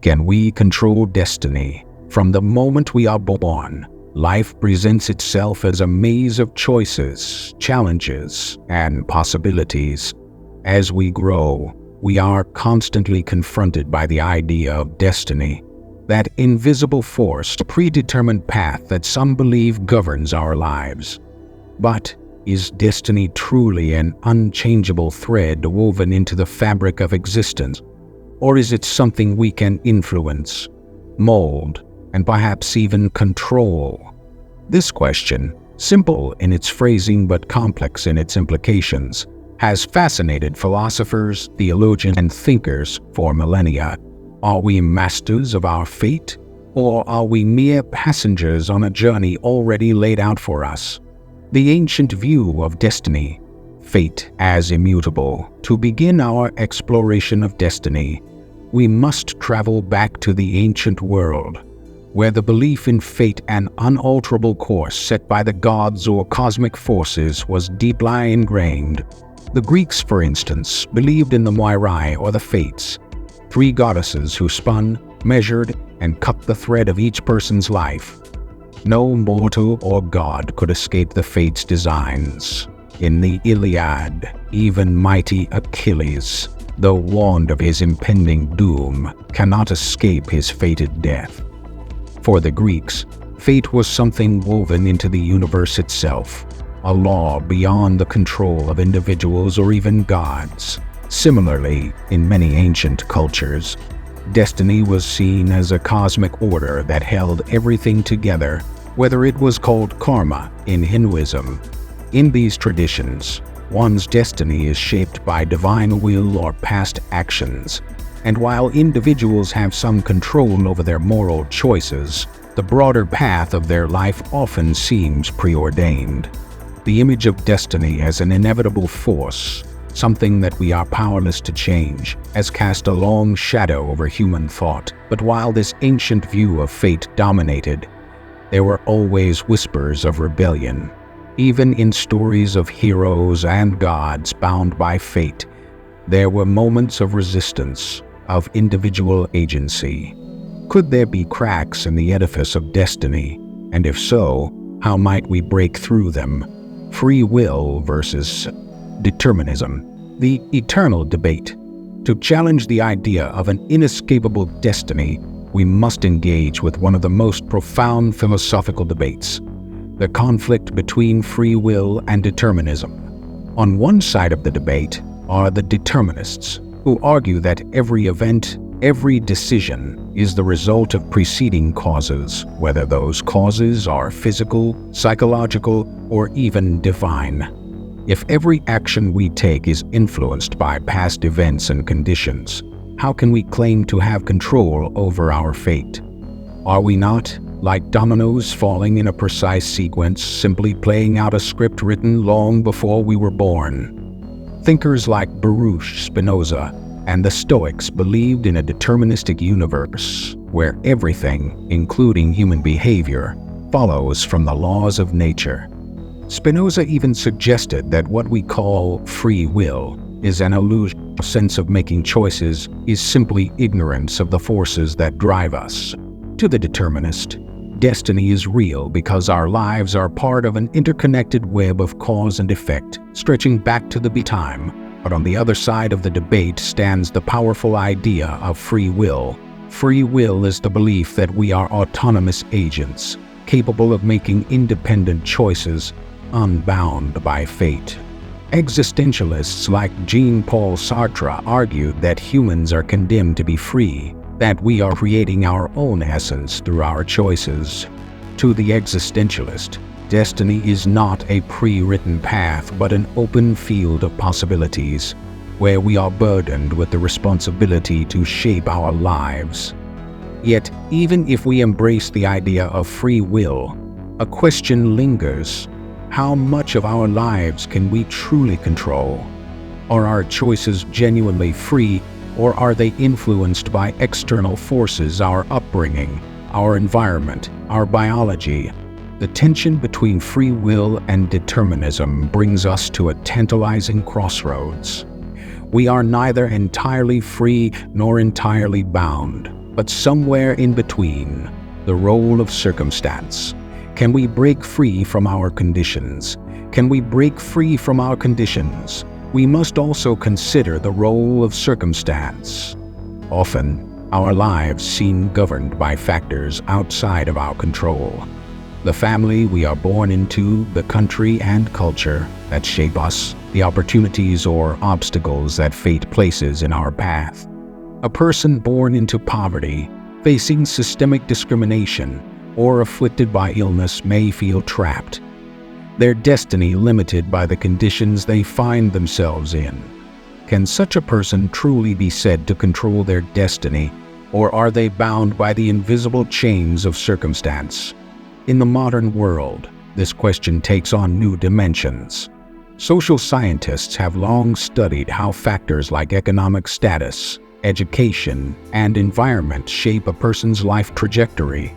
Can we control destiny? From the moment we are born, life presents itself as a maze of choices, challenges, and possibilities. As we grow, we are constantly confronted by the idea of destiny, that invisible force, a predetermined path that some believe governs our lives. But is destiny truly an unchangeable thread woven into the fabric of existence? Or is it something we can influence, mold, and perhaps even control? This question, simple in its phrasing but complex in its implications, has fascinated philosophers, theologians, and thinkers for millennia. Are we masters of our fate, or are we mere passengers on a journey already laid out for us? The ancient view of destiny, fate as immutable. To begin our exploration of destiny, we must travel back to the ancient world, where the belief in fate, an unalterable course set by the gods or cosmic forces, was deeply ingrained. The Greeks, for instance, believed in the Moirai, or the Fates, three goddesses who spun, measured, and cut the thread of each person's life. No mortal or god could escape the Fates' designs. In the Iliad, even mighty Achilles, though warned of his impending doom, cannot escape his fated death. For the Greeks, fate was something woven into the universe itself, a law beyond the control of individuals or even gods. Similarly, in many ancient cultures, destiny was seen as a cosmic order that held everything together, whether it was called karma in Hinduism. In these traditions, one's destiny is shaped by divine will or past actions, and while individuals have some control over their moral choices, the broader path of their life often seems preordained. The image of destiny as an inevitable force, something that we are powerless to change, has cast a long shadow over human thought. But while this ancient view of fate dominated, there were always whispers of rebellion. Even in stories of heroes and gods bound by fate, there were moments of resistance, of individual agency. Could there be cracks in the edifice of destiny? And if so, how might we break through them? Free will versus determinism, the eternal debate. To challenge the idea of an inescapable destiny, we must engage with one of the most profound philosophical debates, the conflict between free will and determinism. On one side of the debate are the determinists, who argue that every event, every decision is the result of preceding causes, whether those causes are physical, psychological, or even divine. If every action we take is influenced by past events and conditions, how can we claim to have control over our fate? Are we not, like dominoes falling in a precise sequence, simply playing out a script written long before we were born? Thinkers like Baruch Spinoza and the Stoics believed in a deterministic universe where everything, including human behavior, follows from the laws of nature. Spinoza even suggested that what we call free will is an illusion. A sense of making choices is simply ignorance of the forces that drive us. To the determinist, destiny is real because our lives are part of an interconnected web of cause and effect, stretching back to the time. But on the other side of the debate stands the powerful idea of free will. Free will is the belief that we are autonomous agents, capable of making independent choices, unbound by fate. Existentialists like Jean-Paul Sartre argued that humans are condemned to be free, that we are creating our own essence through our choices. To the existentialist, destiny is not a pre-written path but an open field of possibilities, where we are burdened with the responsibility to shape our lives. Yet, even if we embrace the idea of free will, a question lingers. How much of our lives can we truly control? Are our choices genuinely free, or are they influenced by external forces, our upbringing, our environment, our biology? The tension between free will and determinism brings us to a tantalizing crossroads. We are neither entirely free nor entirely bound. but somewhere in between, the role of circumstance. Can we break free from our conditions? Can we break free from our conditions? We must also consider the role of circumstance. Often, our lives seem governed by factors outside of our control. The family we are born into, the country and culture that shape us, the opportunities or obstacles that fate places in our path. A person born into poverty, facing systemic discrimination, or afflicted by illness may feel trapped, their destiny limited by the conditions they find themselves in. Can such a person truly be said to control their destiny, or are they bound by the invisible chains of circumstance? In the modern world, this question takes on new dimensions. Social scientists have long studied how factors like economic status, education, and environment shape a person's life trajectory.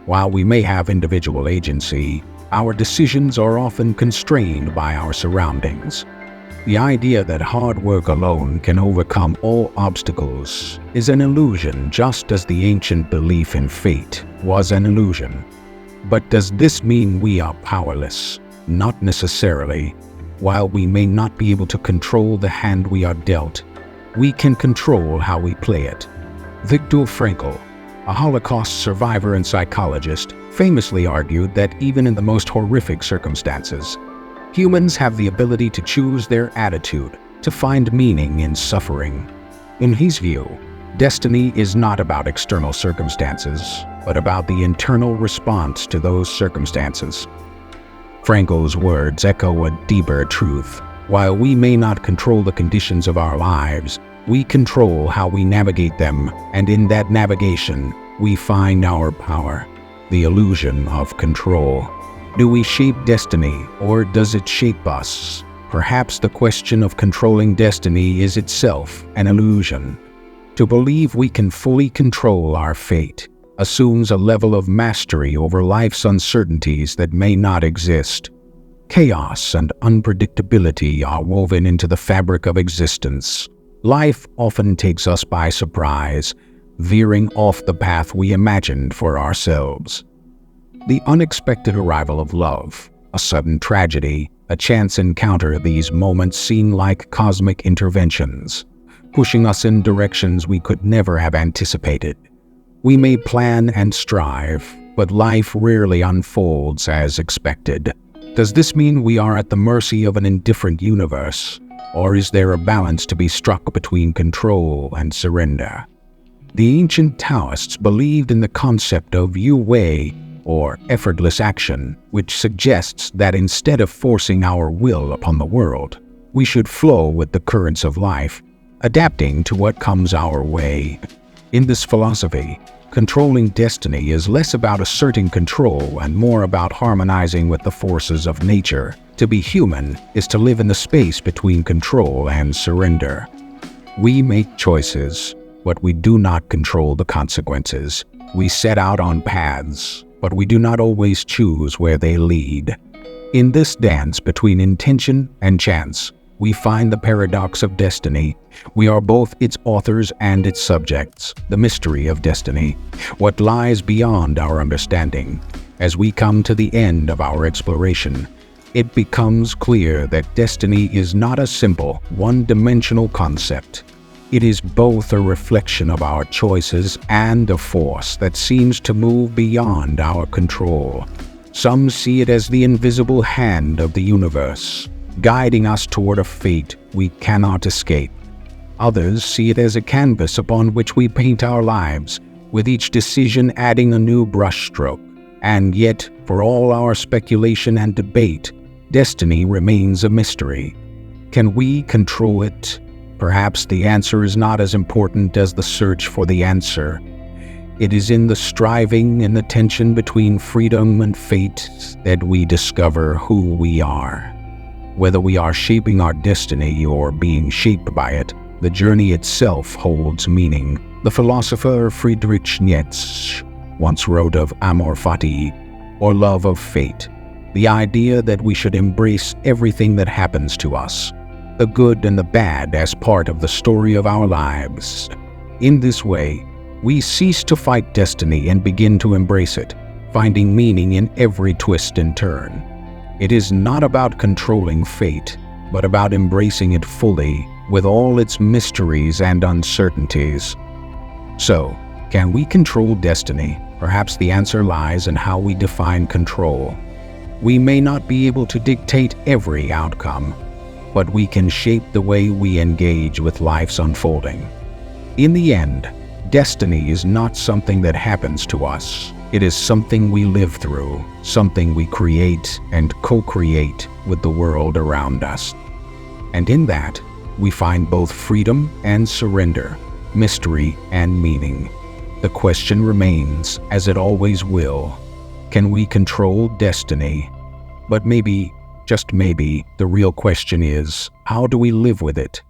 While we may have individual agency, our decisions are often constrained by our surroundings. The idea that hard work alone can overcome all obstacles is an illusion, just as the ancient belief in fate was an illusion. But does this mean we are powerless? Not necessarily. While we may not be able to control the hand we are dealt, we can control how we play it. Viktor Frankl, a Holocaust survivor and psychologist, famously argued that even in the most horrific circumstances, humans have the ability to choose their attitude, to find meaning in suffering. In his view, destiny is not about external circumstances, but about the internal response to those circumstances. Frankl's words echo a deeper truth. While we may not control the conditions of our lives, we control how we navigate them, and in that navigation, we find our power, the illusion of control. Do we shape destiny, or does it shape us? Perhaps the question of controlling destiny is itself an illusion. To believe we can fully control our fate assumes a level of mastery over life's uncertainties that may not exist. Chaos and unpredictability are woven into the fabric of existence. Life often takes us by surprise, veering off the path we imagined for ourselves. The unexpected arrival of love, a sudden tragedy, a chance encounter, these moments seem like cosmic interventions, pushing us in directions we could never have anticipated. We may plan and strive, but life rarely unfolds as expected. Does this mean we are at the mercy of an indifferent universe, or is there a balance to be struck between control and surrender? The ancient Taoists believed in the concept of yu wei, or effortless action, which suggests that instead of forcing our will upon the world, we should flow with the currents of life, adapting to what comes our way. In this philosophy, controlling destiny is less about asserting control and more about harmonizing with the forces of nature. To be human is to live in the space between control and surrender. We make choices, but we do not control the consequences. We set out on paths, but we do not always choose where they lead. In this dance between intention and chance, we find the paradox of destiny. We are both its authors and its subjects, the mystery of destiny, what lies beyond our understanding. As we come to the end of our exploration, it becomes clear that destiny is not a simple, one-dimensional concept. It is both a reflection of our choices and a force that seems to move beyond our control. Some see it as the invisible hand of the universe, guiding us toward a fate we cannot escape. Others see it as a canvas upon which we paint our lives, with each decision adding a new brushstroke. And yet, for all our speculation and debate, destiny remains a mystery. Can we control it? Perhaps the answer is not as important as the search for the answer. It is in the striving and the tension between freedom and fate that we discover who we are. Whether we are shaping our destiny or being shaped by it, the journey itself holds meaning. The philosopher Friedrich Nietzsche once wrote of amor fati, or love of fate, the idea that we should embrace everything that happens to us, the good and the bad, as part of the story of our lives. In this way, we cease to fight destiny and begin to embrace it, finding meaning in every twist and turn. It is not about controlling fate, but about embracing it fully, with all its mysteries and uncertainties. So, can we control destiny? Perhaps the answer lies in how we define control. We may not be able to dictate every outcome, but we can shape the way we engage with life's unfolding. In the end, destiny is not something that happens to us. It is something we live through, something we create and co-create with the world around us. And in that, we find both freedom and surrender, mystery and meaning. The question remains, as it always will, can we control destiny? But maybe, just maybe, the real question is, how do we live with it?